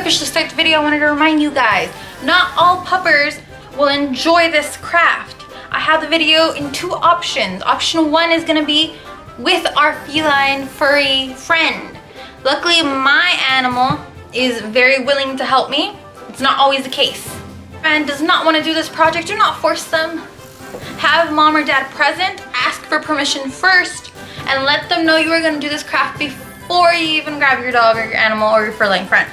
officially start the video, I wanted to remind you guys, not all puppers will enjoy this craft. I have the video in two options. Option one is gonna be with our feline furry friend. Luckily, my animal is very willing to help me. It's not always the case. And does not want to do this project, do not force them. Have mom or dad present, ask for permission first, and let them know you are going to do this craft before you even grab your dog or your animal or your furline friend.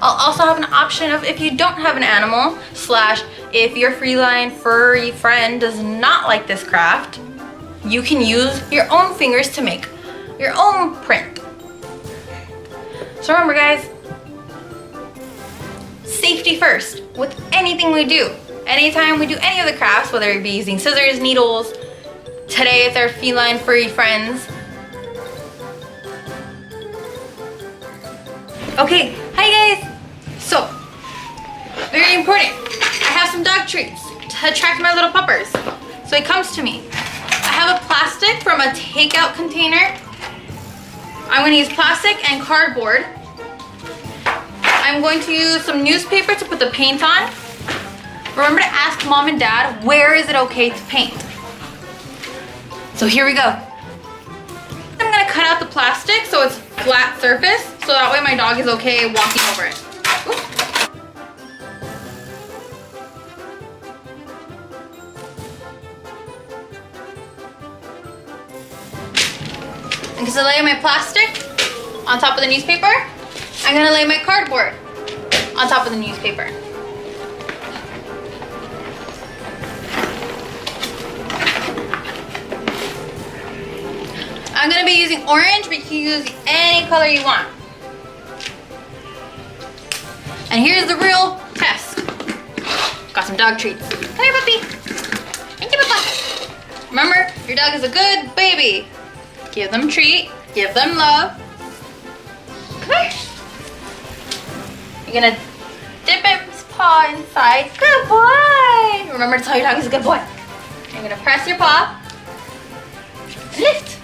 I'll also have an option of if you don't have an animal, slash if your feline furry friend does not like this craft, you can use your own fingers to make your own print. So remember guys, safety first with anything we do. Anytime we do any of the crafts, whether it be using scissors, needles, today it's our feline furry friends. Okay, hi guys. So, very important. I have some dog treats to attract my little puppers. So he comes to me. I have a plastic from a takeout container. I'm going to use plastic and cardboard. I'm going to use some newspaper to put the paint on. Remember to ask mom and dad, where is it okay to paint? So here we go. I'm going to cut out the plastic so it's flat surface, so that way my dog is okay walking over it. Ooh. I'm going to lay my plastic on top of the newspaper. I'm going to lay my cardboard on top of the newspaper. I'm going to be using orange, but you can use any color you want. And here's the real test. Got some dog treats. Come here, puppy. Thank you, Papa. Remember, your dog is a good baby. Give them a treat. Give them love. Come here. You're going to dip his paw inside. Good boy. Remember to tell your dog he's a good boy. You're going to press your paw. And lift.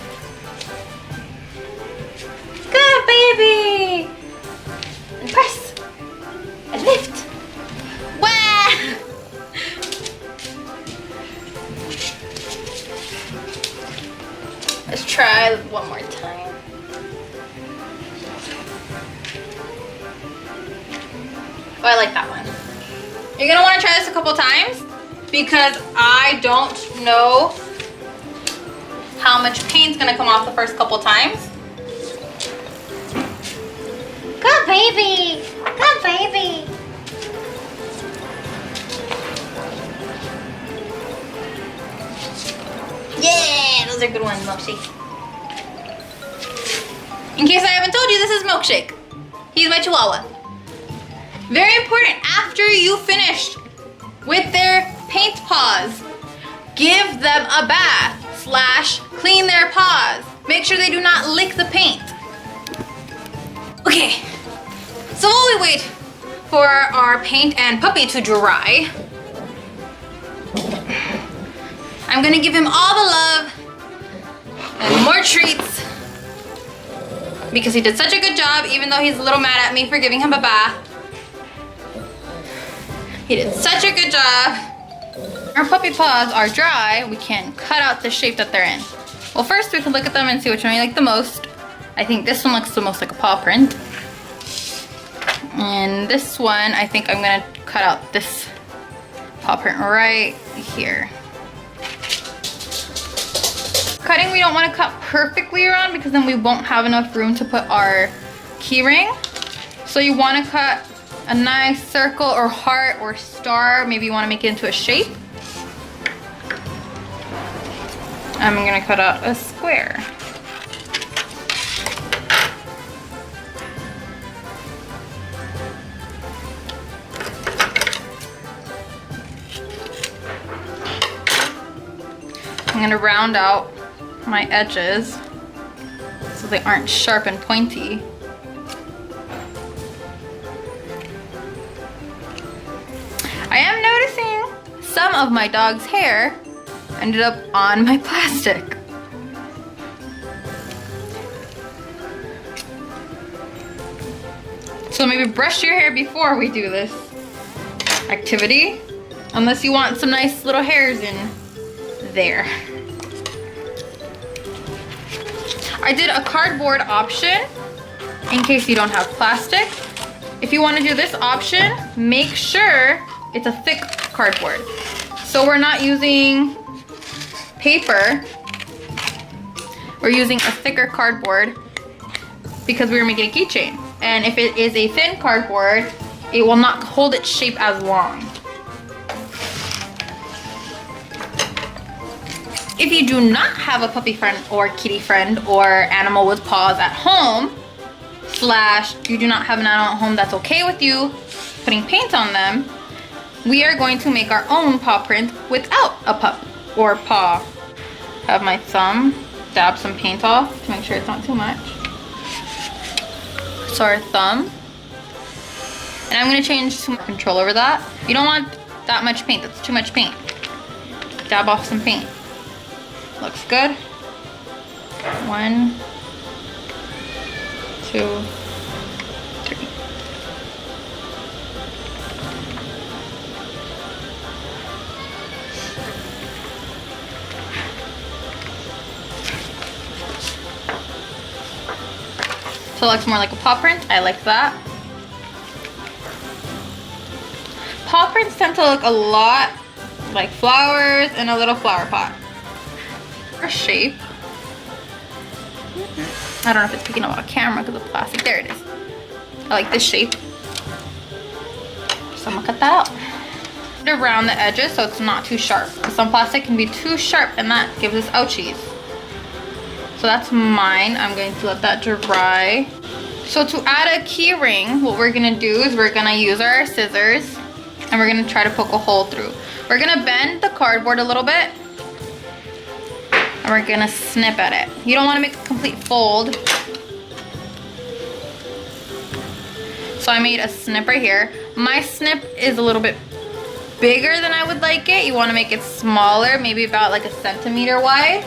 Good baby. And press. And lift. Wow. Let's try one more time. Oh, I like that one. You're gonna wanna try this a couple times because I don't know how much paint's gonna come off the first couple times. Good baby! Good baby! Yeah! Those are good ones, Milkshake. In case I haven't told you, this is Milkshake. He's my Chihuahua. Very important, after you finish with their paint paws, give them a bath, slash clean their paws. Make sure they do not lick the paint. Okay. So while we wait for our paint and puppy to dry, I'm gonna give him all the love and more treats because he did such a good job, even though he's a little mad at me for giving him a bath. He did such a good job. Our puppy paws are dry. We can cut out the shape that they're in. Well, first we can look at them and see which one you like the most. I think this one looks the most like a paw print. And this one, I think I'm gonna cut out this paw print right here. Cutting, we don't want to cut perfectly around because then we won't have enough room to put our key ring. So you want to cut a nice circle or heart or star. Maybe you want to make it into a shape. I'm gonna cut out a square. I'm gonna round out my edges so they aren't sharp and pointy. I am noticing some of my dog's hair ended up on my plastic. So maybe brush your hair before we do this activity, unless you want some nice little hairs in there. I did a cardboard option in case you don't have plastic. If you want to do this option, make sure it's a thick cardboard. So we're not using paper, we're using a thicker cardboard because we were making a keychain. And if it is a thin cardboard, it will not hold its shape as long. If you do not have a puppy friend or kitty friend or animal with paws at home, / you do not have an animal at home that's okay with you putting paint on them, we are going to make our own paw print without a pup or paw. Have my thumb dab some paint off to make sure it's not too much. So our thumb. And I'm gonna change some control over that. You don't want that much paint, that's too much paint. Dab off some paint. Looks good. 1, 2, 3. So it looks more like a paw print. I like that. Paw prints tend to look a lot like flowers in a little flower pot. Or shape. I don't know if it's picking up on camera because of plastic. There it is. I like this shape. So I'm gonna cut that out. Around the edges so it's not too sharp. Some plastic can be too sharp and that gives us ouchies. So that's mine. I'm going to let that dry. So to add a key ring, what we're gonna do is we're gonna use our scissors and we're gonna try to poke a hole through. We're gonna bend the cardboard a little bit and we're gonna snip at it. You don't wanna make a complete fold. So I made a snip right here. My snip is a little bit bigger than I would like it. You wanna make it smaller, maybe about like 1 centimeter wide.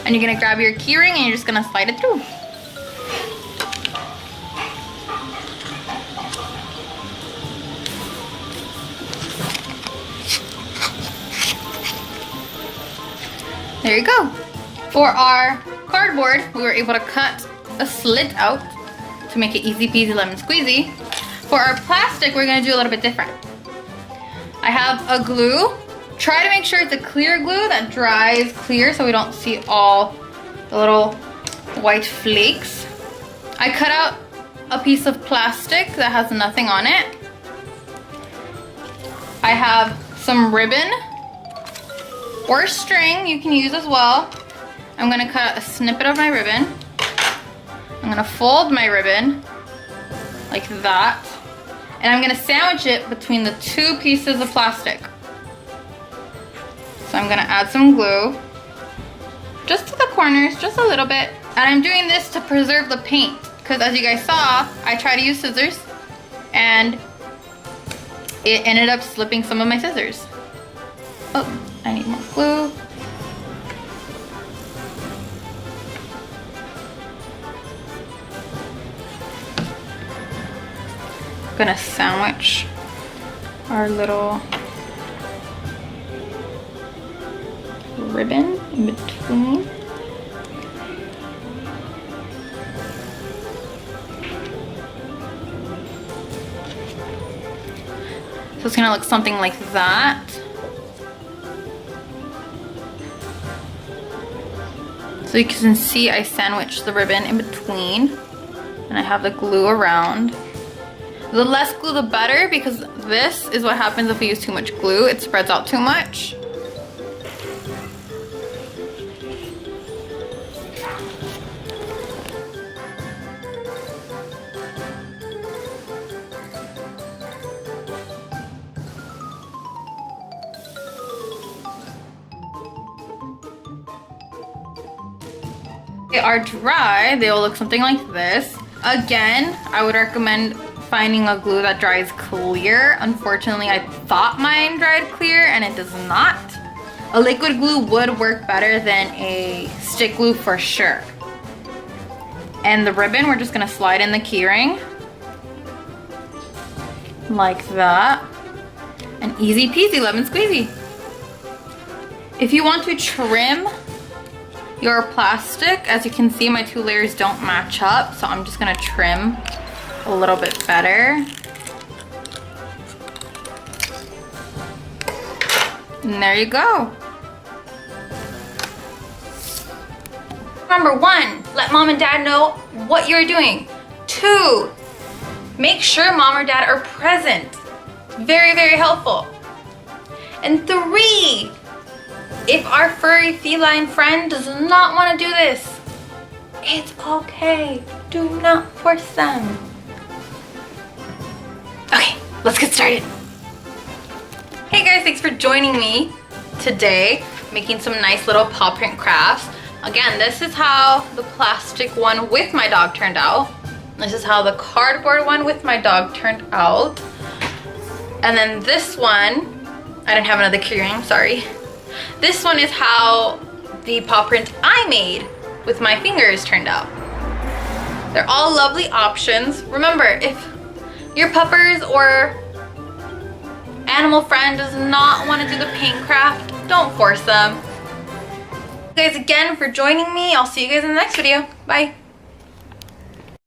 And you're gonna grab your key ring and you're just gonna slide it through. There you go. For our cardboard, we were able to cut a slit out to make it easy peasy lemon squeezy. For our plastic, we're gonna do a little bit different. I have a glue. Try to make sure it's a clear glue that dries clear so we don't see all the little white flakes. I cut out a piece of plastic that has nothing on it. I have some ribbon or string you can use as well. I'm gonna cut a snippet of my ribbon. I'm gonna fold my ribbon like that. And I'm gonna sandwich it between the 2 pieces of plastic. So I'm gonna add some glue, just to the corners, just a little bit. And I'm doing this to preserve the paint, because as you guys saw, I tried to use scissors, and it ended up slipping some of my scissors. Oh, I need more glue. I'm gonna sandwich our little ribbon in between. So it's gonna look something like that. So you can see I sandwiched the ribbon in between and I have the glue around. The less glue the better, because this is what happens if we use too much glue. It spreads out too much. They are dry, they will look something like this. Again, I would recommend finding a glue that dries clear. Unfortunately, I thought mine dried clear and it does not. A liquid glue would work better than a stick glue for sure. And the ribbon, we're just gonna slide in the key ring like that. And easy peasy, lemon squeezy. If you want to trim your plastic, as you can see, my 2 layers don't match up, so I'm just gonna trim a little bit better. And there you go. Number 1, let mom and dad know what you're doing. 2, make sure mom or dad are present. Very, very helpful. And 3, if our furry feline friend does not want to do this, it's okay. Do not force them. Okay, let's get started. Hey guys, thanks for joining me today, making some nice little paw print crafts. Again, this is how the plastic one with my dog turned out. This is how the cardboard one with my dog turned out. And then this one, I didn't have another keyring, sorry. This one is how the paw print I made with my fingers turned out. They're all lovely options. Remember, if your puppers or animal friend does not want to do the paint craft, don't force them. Thank you guys again for joining me. I'll see you guys in the next video. Bye.